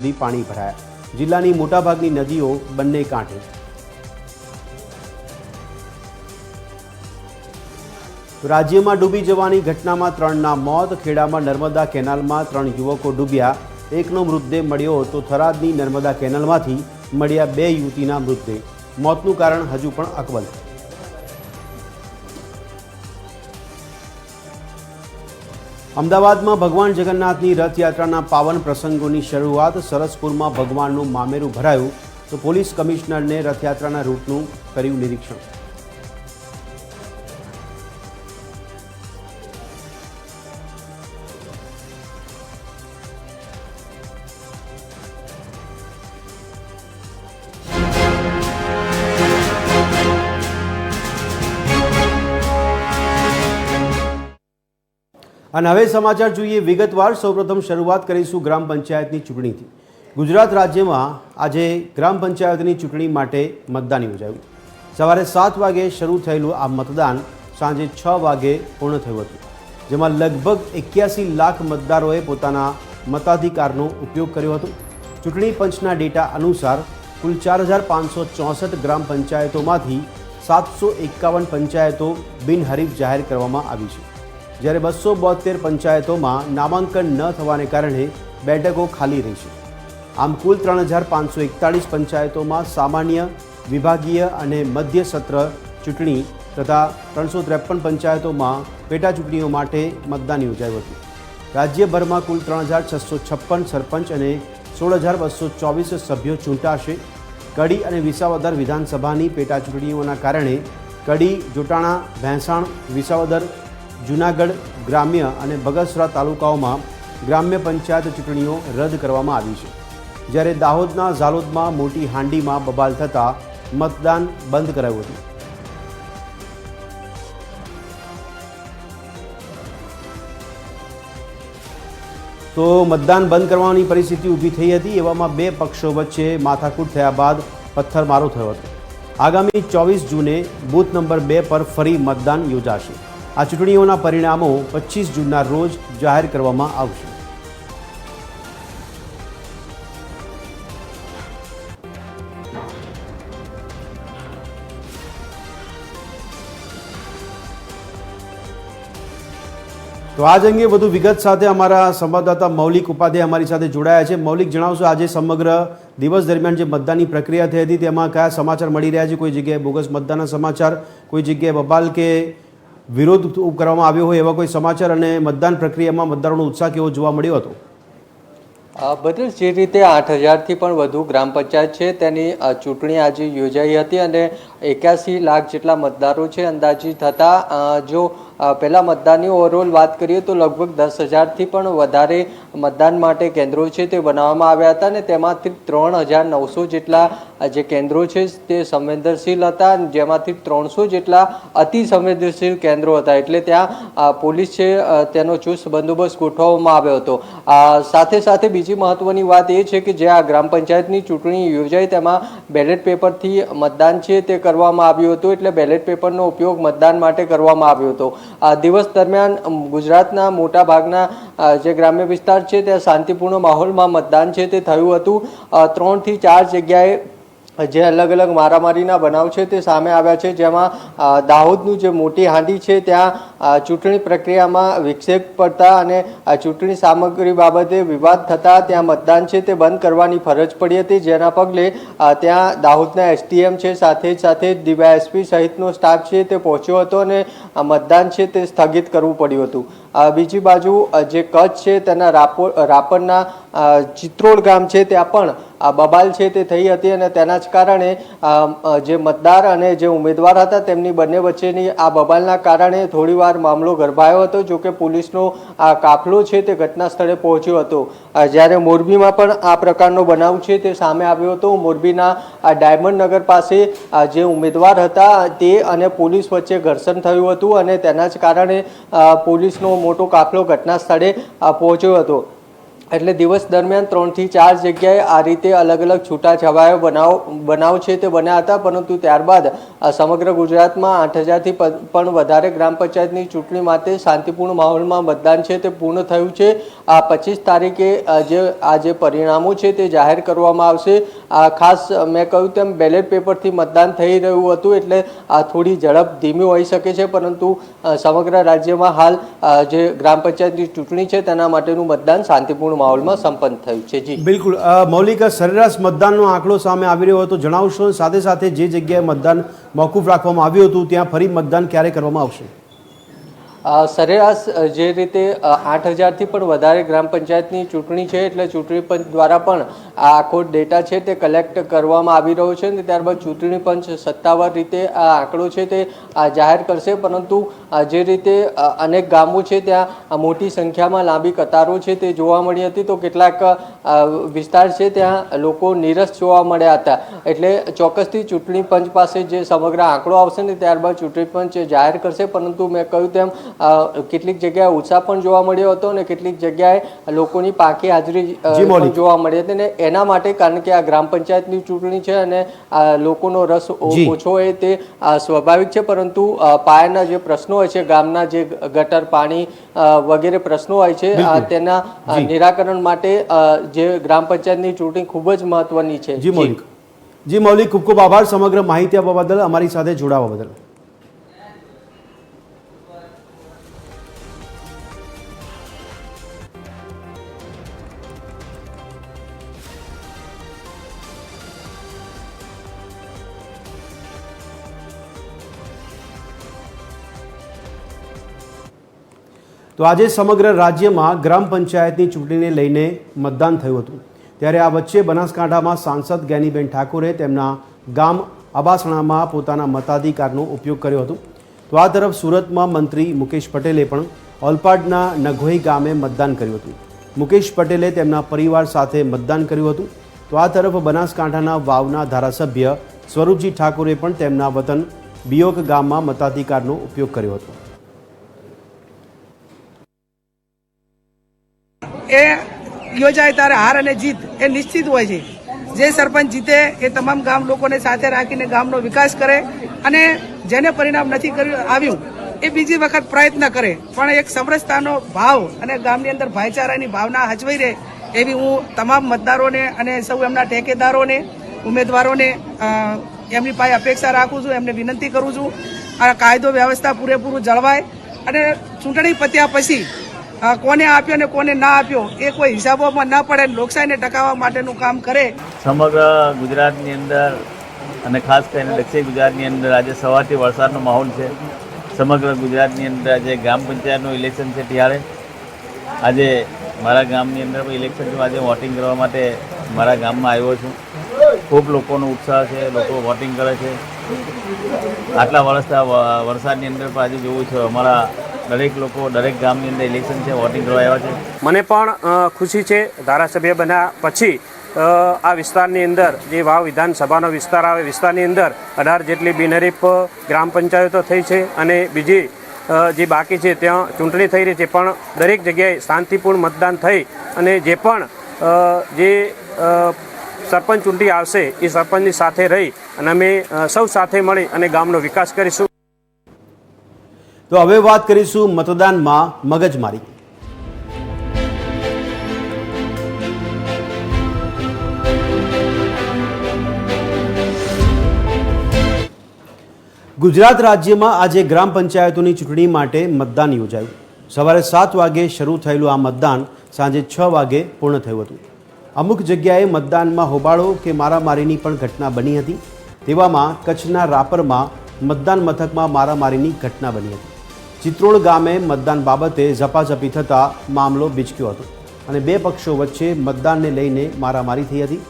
સુધી પાણી ભરાયા। જિલ્લાની મોટાભાગની નદીઓ બંને કાંઠે। રાજ્યમાં ડૂબી જવાની ઘટનામાં 3ના મોત। ખેડામાં નર્મદા કેનાલમાં 3 યુવકો ડૂબ્યા। એકનો મૃતદેહ મળ્યો તો થરાદની નર્મદા કેનાલમાંથી મળ્યા 2 યુવતીના મૃતદેહ। મોતનું કારણ હજુ પણ અકબંધ। અમદાવાદમાં ભગવાન જગન્નાથની રથયાત્રાના પાવન પ્રસંગોની શરૂઆત। સરસપુરમાં ભગવાનનું મામેરું ભરાયું તો પોલીસ કમિશનરને રથયાત્રાના રૂટનું કર્યું નિરીક્ષણ। અને હવે સમાચાર જોઈએ વિગતવાર। સૌપ્રથમ શરૂઆત કરીશું ગ્રામ પંચાયતની ચૂંટણીથી। ગુજરાત રાજ્યમાં આજે ગ્રામ પંચાયતની ચૂંટણી માટે મતદાન યોજાયું। સવારે 7 વાગે શરૂ થયેલું આ મતદાન સાંજે 6 વાગે પૂર્ણ થયું હતું, જેમાં લગભગ 81 લાખ મતદારોએ પોતાના મતાધિકારનો ઉપયોગ કર્યો હતો। ચૂંટણી પંચના ડેટા અનુસાર કુલ 4564 ગ્રામ પંચાયતોમાંથી 751 પંચાયતો બિનહરીફ જાહેર કરવામાં આવી છે, જ્યારે 272 પંચાયતોમાં નામાંકન ન થવાને કારણે બેઠકો ખાલી રહી છે। આમ કુલ 3541 પંચાયતોમાં સામાન્ય, વિભાગીય અને મધ્ય સત્ર ચૂંટણી તથા 353 પંચાયતોમાં પેટા ચૂંટણીઓ માટે મતદાન યોજાયું હતું। રાજ્યભરમાં કુલ 3656 સરપંચ અને 16224 સભ્યો ચૂંટાશે। કડી અને વિસાવદર વિધાનસભાની પેટા ચૂંટણીઓના કારણે કડી, જોટાણા, ભેંસાણ, વિસાવદર, જૂનાગઢ ગ્રામ્ય અને બગસરા તાલુકાઓમાં ગ્રામ્ય પંચાયત ચૂંટણીઓ રદ કરવામાં આવી છે, જ્યારે દાહોદના ઝાલોદમાં મોટી હાંડીમાં બબાલ થતાં મતદાન બંધ કરાયું હતું। તો મતદાન બંધ કરવાની પરિસ્થિતિ ઊભી થઈ હતી। એવામાં 2 પક્ષો વચ્ચે માથાકૂટ થયા બાદ પથ્થરમારો થયો હતો। આગામી 24 જૂને બૂથ નંબર 2 પર ફરી મતદાન યોજાશે। આ ચૂંટણીઓના પરિણામો 25 જૂનના રોજ જાહેર કરવામાં આવશે। તો આજ અંગે વધુ વિગત સાથે અમારા સંવાદદાતા મૌલિક ઉપાધ્યાય અમારી સાથે જોડાયા છે। મૌલિક, જણાવશો આજે સમગ્ર દિવસ દરમિયાન જે મતદાનની પ્રક્રિયા થઈ હતી તેમાં કયા સમાચાર મળી રહ્યા છે? કોઈ જગ્યાએ બોગસ મતદાનના સમાચાર, કોઈ જગ્યાએ બબાલ કે વિરોધ કરવામાં આવ્યો હોય એવા કોઈ સમાચાર, અને મતદાન પ્રક્રિયામાં મતદારોનો ઉત્સાહ કેવો જોવા મળ્યો હતો? બદલ જે રીતે 8000થી પણ વધુ ગ્રામ પંચાયત છે તેની ચૂંટણી આજે યોજાઈ હતી અને 81 લાખ જેટલા મતદારો છે અંદાજિત હતા। જો પહેલા મતદાનની ઓવરઓલ વાત કરીએ તો લગભગ 10,000થી પણ વધારે મતદાન માટે કેન્દ્રો છે તે બનાવવામાં આવ્યા હતા અને તેમાંથી 3900 જેટલા જે કેન્દ્રો છે તે સંવેદનશીલ હતા, જેમાંથી 300 જેટલા અતિ સંવેદનશીલ કેન્દ્રો હતા, એટલે ત્યાં પોલીસ છે તેનો ચુસ્ત બંદોબસ્ત ગોઠવવામાં આવ્યો હતો। સાથે સાથે બીજી મહત્વની વાત એ છે કે જે આ ગ્રામ પંચાયતની ચૂંટણી યોજાઈ તેમાં બેલેટ પેપરથી મતદાન છે તે કરવામાં આવ્યું હતું, એટલે બેલેટ પેપરનો ઉપયોગ મતદાન માટે કરવામાં આવ્યો હતો। દિવસ દરમિયાન ગુજરાતના મોટા ભાગના જે ગ્રામ્ય વિસ્તાર છે ત્યાં શાંતિપૂર્ણ માહોલમાં મતદાન છે તે થયું હતું। 3 થી 4 જગ્યાએ જે અલગ અલગ મારામારીના બનાવ છે તે સામે આવ્યા છે, જેમાં દાહોદનું જે મોટી હાંડી છે ત્યાં ચૂંટણી પ્રક્રિયામાં વિક્ષેપ પડતા અને ચૂંટણી સામગ્રી બાબતે વિવાદ થતાં ત્યાં મતદાન છે તે બંધ કરવાની ફરજ પડી હતી, જેના પગલે ત્યાં દાહોદના એસટીએમ છે સાથે જ ડીવાયએસપી સહિતનો સ્ટાફ છે તે પહોંચ્યો હતો અને મતદાન છે તે સ્થગિત કરવું પડ્યું હતું। બીજી બાજુ જે કચ્છ છે તેના રાપરના ચિત્રોડ ગામ છે ત્યાં પણ બબાલ છે તે થઈ હતી અને તેના જ કારણે જે મતદાર અને જે ઉમેદવાર હતા તેમની બંને વચ્ચેની આ બબાલના કારણે થોડીવાર મામલો ગરમાયો હતો। જોકે પોલીસનો આ કાફલો છે તે ઘટના સ્થળે પહોંચ્યો હતો। જ્યારે મોરબીમાં પણ આ પ્રકારનો બનાવ છે તે સામે આવ્યો હતો। મોરબીના ડાયમંડ નગર પાસે જે ઉમેદવાર હતા તે અને પોલીસ વચ્ચે ઘર્ષણ થયું હતું અને તેના જ કારણે પોલીસનો મોટો કાફલો ઘટના સ્થળે પહોંચ્યો હતો। એટલે દિવસ દરમિયાન 3 થી 4 જગ્યાએ આ રીતે અલગ અલગ છૂટાછવાયો બનાવ છે તે બન્યા હતા, પરંતુ ત્યારબાદ સમગ્ર ગુજરાતમાં 8000થી પણ વધારે ગ્રામ પંચાયતની ચૂંટણી માટે શાંતિપૂર્ણ માહોલમાં મતદાન છે તે પૂર્ણ થયું છે. આ 25 તારીખે જે પરિણામો છે તે જાહેર કરવામાં આવશે. ખાસ મેં કહ્યું તેમ બેલેટ પેપરથી મતદાન થઈ રહ્યું હતું, એટલે થોડી ઝડપ ધીમી હોઈ શકે છે, પરંતુ સમગ્ર રાજ્યમાં હાલ જે ગ્રામ પંચાયતની ચૂંટણી છે તેના માટેનું મતદાન શાંતિપૂર્ણ માહોલમાં સંપન્ન થયું છે. જી બિલકુલ. મૌલિક, સરેરાશ મતદાનનો આંકડો સામે આવી રહ્યો હતો, જણાવશો? સાથે સાથે જે જગ્યાએ મતદાન મોકૂફ રાખવામાં આવ્યું હતું ત્યાં ફરી મતદાન ક્યારે કરવામાં આવશે? સરેરાશ જે રીતે 8000થી પણ વધારે ગ્રામ પંચાયતની ચૂંટણી છે, એટલે ચૂંટણી પંચ દ્વારા પણ આ આખો ડેટા છે તે કલેક્ટ કરવામાં આવી રહ્યો છે, અને ત્યારબાદ ચૂંટણી પંચ સત્તાવાર રીતે આ આંકડો છે તે જાહેર કરશે. પરંતુ જે રીતે અનેક ગામો છે ત્યાં મોટી સંખ્યામાં લાંબી કતારો છે તે જોવા મળી હતી, તો કેટલાક વિસ્તાર છે ત્યાં લોકો નીરસ જોવા મળ્યા હતા. એટલે ચોક્કસથી ચૂંટણી પંચ પાસે જે સમગ્ર આંકડો આવશે ને ત્યારબાદ ચૂંટણી પંચ જાહેર કરશે. પરંતુ મેં કહ્યું તેમ કેટલીક જગ્યાએ ઉત્સાહ પણ જોવા મળ્યો હતો અને કેટલીક જગ્યાએ લોકોની પાકી હાજરી પણ જોવા મળી હતી, ને એના માટે કારણ કે આ ગ્રામ પંચાયતની ચૂંટણી છે અને લોકોનો રસ ઓછો હોય તે સ્વાભાવિક છે, પરંતુ પાયાના જે પ્રશ્નો હોય છે, ગામના જે ગટર પાણી વગેરે પ્રશ્નો હોય છે, તેના નિરાકરણ માટે જે ગ્રામ પંચાયતની ચૂંટણી ખૂબ જ મહત્વની છે. જી મૌલિક, ખૂબ ખૂબ આભાર સમગ્ર માહિતી આપવા બદલ, અમારી સાથે જોડાવા બદલ. તો આજે સમગ્ર રાજ્યમાં ગ્રામ પંચાયતની ચૂંટણીને લઈને મતદાન થયું હતું, ત્યારે આ વચ્ચે બનાસકાંઠામાં સાંસદ જ્ઞાનીબેન ઠાકોરે તેમના ગામ અબાસણામાં પોતાના મતાધિકારનો ઉપયોગ કર્યો હતો. તો આ તરફ સુરતમાં મંત્રી મુકેશ પટેલે પણ ઓલપાડના નઘોઈ ગામે મતદાન કર્યું હતું. મુકેશ પટેલે તેમના પરિવાર સાથે મતદાન કર્યું હતું. તો આ તરફ બનાસકાંઠાના વાવના ધારાસભ્ય સ્વરૂપજી ઠાકોરે પણ તેમના વતન બિયોક ગામમાં મતાધિકારનો ઉપયોગ કર્યો હતો. એ યોજાય ત્યારે હાર અને જીત એ નિશ્ચિત હોય છે. જે સરપંચ જીતે એ તમામ ગામ લોકોને સાથે રાખીને ગામનો વિકાસ કરે, અને જેને પરિણામ નથી આવ્યું એ બીજી વખત પ્રયત્ન કરે, પણ એક સમરસતાનો ભાવ અને ગામની અંદર ભાઈચારાની ભાવના હચવાઈ રહે એવી હું તમામ મતદારોને અને સૌ એમના ઠેકેદારોને, ઉમેદવારોને એમની પાસે અપેક્ષા રાખું છું, એમને વિનંતી કરું છું. આ કાયદો વ્યવસ્થા પૂરેપૂરું જળવાય અને ચૂંટણી પત્યા પછી કોને આપ્યો અને કોને ના આપ્યો એ કોઈ હિસાબોમાં ના પડે, લોકશાહીને ટકાવવા માટેનું કામ કરે. સમગ્ર ગુજરાતની અંદર અને ખાસ કરીને દક્ષિણ ગુજરાતની અંદર આજે સવારથી વરસાદનો માહોલ છે. સમગ્ર ગુજરાતની અંદર આજે ગ્રામ પંચાયતનું ઇલેક્શન છે, ત્યારે આજે મારા ગામની અંદર પણ ઇલેક્શન છે. આજે વોટિંગ કરવા માટે મારા ગામમાં આવ્યો છું. ખૂબ લોકોનો ઉત્સાહ છે, લોકો વોટિંગ કરે છે. આટલા વરસાદની અંદર પણ આજે જોવું છે અમારા દરેક લોકો દરેક ગામની અંદર ઇલેક્શન છે, વોટિંગ કરવા આવ્યા છે. મને પણ ખુશી છે, ધારાસભ્ય બન્યા પછી આ વિસ્તારની અંદર જે વાવ વિધાનસભાનો વિસ્તાર આવે, વિસ્તારની અંદર 18 જેટલી બિનહરીફ ગ્રામ પંચાયતો થઈ છે અને બીજી જે બાકી છે ત્યાં ચૂંટણી થઈ રહી છે, પણ દરેક જગ્યાએ શાંતિપૂર્ણ મતદાન થઈ અને જે પણ જે સરપંચ ચૂંટણી આવશે એ સરપંચની સાથે રહી અને અમે સૌ સાથે મળી અને ગામનો વિકાસ કરીશું. તો હવે વાત કરીશું મતદાનમાં મગજમારી. ગુજરાત રાજ્યમાં આજે ગ્રામ પંચાયતોની ચૂંટણી માટે મતદાન યોજાયું. સવારે 7 વાગે શરૂ થયેલું આ મતદાન સાંજે 6 વાગે પૂર્ણ થયું હતું. અમુક જગ્યાએ મતદાનમાં હોબાળો કે મારામારીની પણ ઘટના બની હતી. તેવામાં કચ્છના રાપરમાં મતદાન મથકમાં મારામારીની ઘટના બની હતી. ચિત્રોડ ગામે મતદાન બાબતે ઝપાઝપી થતાં મામલો બીચક્યો હતો અને બે પક્ષો વચ્ચે મતદાનને લઈને મારામારી થઈ હતી.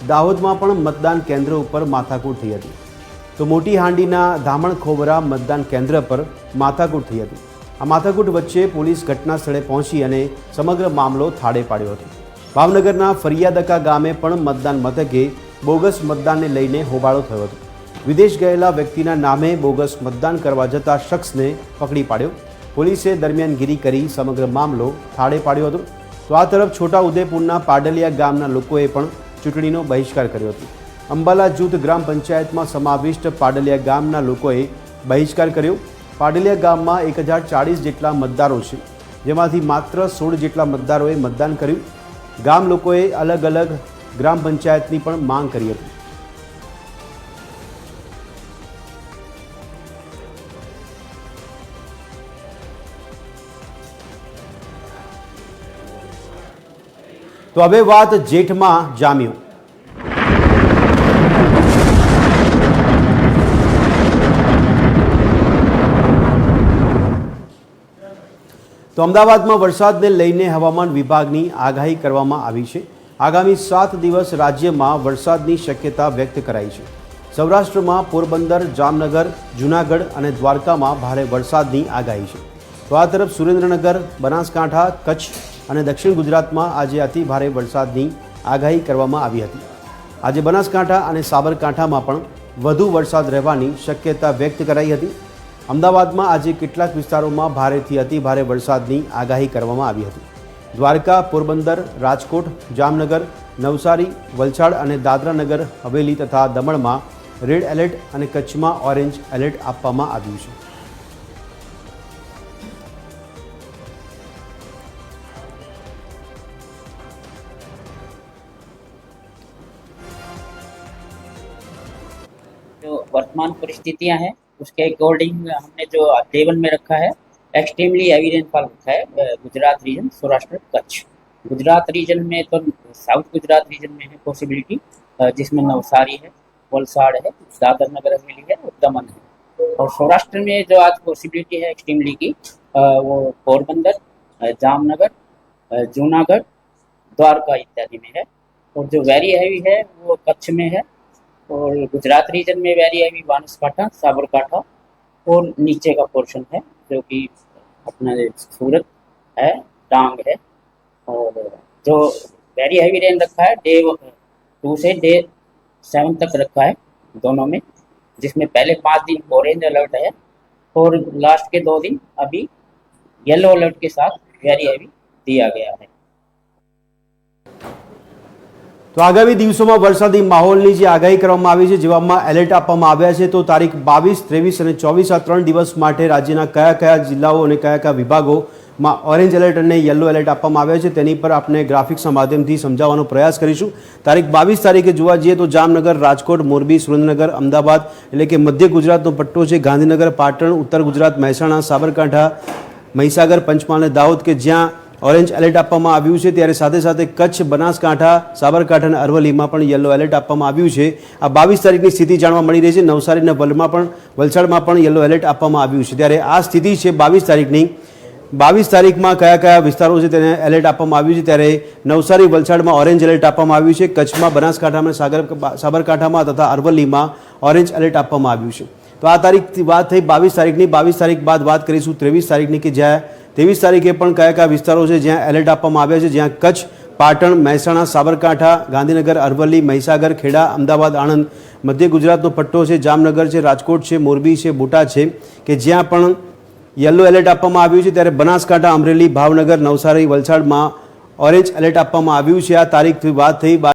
દાહોદમાં પણ મતદાન કેન્દ્ર ઉપર માથાકૂટ થઈ હતી. તો મોટી હાંડીના ધામણખોબરા મતદાન કેન્દ્ર પર માથાકૂટ થઈ હતી. આ માથાકૂટ વચ્ચે પોલીસ ઘટના સ્થળે પહોંચી અને સમગ્ર મામલો થાળે પાડ્યો હતો. ભાવનગરના ફરિયાદકા ગામે પણ મતદાન મથકે બોગસ મતદાનને લઈને હોબાળો થયો હતો. વિદેશ ગયેલા વ્યક્તિના નામે બોગસ મતદાન કરવા જતા શખ્સને પકડી પાડ્યો. પોલીસે દરમિયાનગીરી કરી સમગ્ર મામલો થાળે પાડ્યો હતો. તો આ તરફ છોટાઉદેપુરના પાડલિયા ગામના લોકોએ પણ ચૂંટણીનો બહિષ્કાર કર્યો હતો. અંબાલા જૂથ ગ્રામ પંચાયતમાં સમાવિષ્ટ પાડલિયા ગામના લોકોએ બહિષ્કાર કર્યો. પાડલિયા ગામમાં 1040 જેટલા મતદારો છે, જેમાંથી માત્ર 16 જેટલા મતદારોએ મતદાન કર્યું. ગામ લોકોએ અલગ અલગ ગ્રામ પંચાયતની પણ માંગ કરી હતી. તો હવે વાત જેઠમાં જામ્યો. તો અમદાવાદમાં વરસાદને લઈને હવામાન વિભાગની આગાહી કરવામાં આવી છે. આગામી 7 દિવસ રાજ્યમાં વરસાદની શક્યતા વ્યક્ત કરાઈ છે. સૌરાષ્ટ્રમાં પોરબંદર, જામનગર, જૂનાગઢ અને દ્વારકામાં ભારે વરસાદની આગાહી છે. તો આ તરફ સુરેન્દ્રનગર, બનાસકાંઠા, કચ્છ અને દક્ષિણ ગુજરાતમાં આજે અતિ ભારે વરસાદની આગાહી કરવામાં આવી હતી. આજે બનાસકાંઠા અને સાબરકાંઠામાં પણ વધુ વરસાદ રહેવાની શક્યતા વ્યક્ત કરાઈ હતી. અમદાવાદમાં આજે કેટલાક વિસ્તારોમાં ભારેથી અતિ ભારે વરસાદની આગાહી કરવામાં આવી હતી. દ્વારકા, પોરબંદર, રાજકોટ, જામનગર, નવસારી, વલસાડ અને દાદરાનગર હવેલી તથા દમણમાં રેડ એલર્ટ અને કચ્છમાં ઓરેન્જ એલર્ટ આપવામાં આવ્યું છે. जो वर्तमान परिस्थितियां हैं उसके अकॉर्डिंग हमने जो टेबल में रखा है एक्सट्रीमली हैवी रेनफॉल रखा है गुजरात रीजन, सौराष्ट्र, कच्छ. गुजरात रीजन में तो साउथ गुजरात रीजन में है पॉसिबिलिटी, जिसमें नवसारी है, वलसाड़ है, दादर नगर हवेली है और दमन है. और सौराष्ट्र में जो आज पॉसिबिलिटी है एक्सट्रीमली की वो पोरबंदर, जामनगर, जूनागढ़, द्वारका इत्यादि में है. और जो वेरी हैवी है वो कच्छ में है. और गुजरात रीजन में वेरी हैवी बनासकांठा, साबरकांठा और नीचे का पोर्शन है जो कि अपना सूरत है, डांग है. और जो वेरी हैवी रेन रखा है डे 2 से डे 7 तक रखा है दोनों में, जिसमें पहले 5 दिन ऑरेंज अलर्ट है और लास्ट के 2 दिन अभी येलो अलर्ट के साथ वेरी हैवी दिया गया है. તો આગામી દિવસોમાં વરસાદી માહોલની જે આગાહી કરવામાં આવી છે, જેવામાં એલર્ટ આપવામાં આવ્યા છે, તો તારીખ 22, 23 અને 24 આ 3 દિવસ માટે રાજ્યના કયા કયા જિલ્લાઓ અને કયા કયા વિભાગોમાં ઓરેન્જ એલર્ટ અને યલો એલર્ટ આપવામાં આવ્યા છે તેની પર આપણે ગ્રાફિક્સના માધ્યમથી સમજાવવાનો પ્રયાસ કરીશું. તારીખ 22 તારીખે જોવા જઈએ તો જામનગર, રાજકોટ, મોરબી, સુરેન્દ્રનગર, અમદાવાદ એટલે કે મધ્ય ગુજરાતનો પટ્ટો છે, ગાંધીનગર, પાટણ, ઉત્તર ગુજરાત, મહેસાણા, સાબરકાંઠા, મહીસાગર, પંચમહાલ અને દાહોદ કે જ્યાં ઓરેન્જ એલર્ટ આપવામાં આવ્યું છે. ત્યારે સાથે સાથે કચ્છ, બનાસકાંઠા, સાબરકાંઠા અને અરવલ્લીમાં પણ યલો એલર્ટ આપવામાં આવ્યું છે. આ 22 તારીખની સ્થિતિ જાણવા મળી રહી છે. નવસારી અને વલસાડમાં પણ યલો એલર્ટ આપવામાં આવ્યું છે. ત્યારે આ સ્થિતિ છે 22 તારીખની. 22 તારીખમાં કયા કયા વિસ્તારો છે તેને એલર્ટ આપવામાં આવ્યું છે. ત્યારે નવસારી, વલસાડમાં ઓરેન્જ એલર્ટ આપવામાં આવ્યું છે. કચ્છમાં, બનાસકાંઠામાં, સાબરકાંઠામાં તથા અરવલ્લીમાં ઓરેન્જ એલર્ટ આપવામાં આવ્યું છે. તો આ તારીખથી વાત થઈ 22 તારીખની. 22 તારીખ બાદ વાત કરીશું 23 તારીખની કે જ્યાં 23 તારીખે પણ કયા કયા વિસ્તારો છે જ્યાં એલર્ટ આપવામાં આવ્યા છે, જ્યાં કચ્છ, પાટણ, મહેસાણા, સાબરકાંઠા, ગાંધીનગર, અરવલ્લી, મહીસાગર, ખેડા, અમદાવાદ, આણંદ, મધ્ય ગુજરાતનો પટ્ટો છે, જામનગર છે, રાજકોટ છે, મોરબી છે, બોટાદ છે કે જ્યાં પણ યલો એલર્ટ આપવામાં આવ્યું છે. ત્યારે બનાસકાંઠા, અમરેલી, ભાવનગર, નવસારી, વલસાડમાં ઓરેન્જ એલર્ટ આપવામાં આવ્યું છે. આ તારીખથી વાત થઈ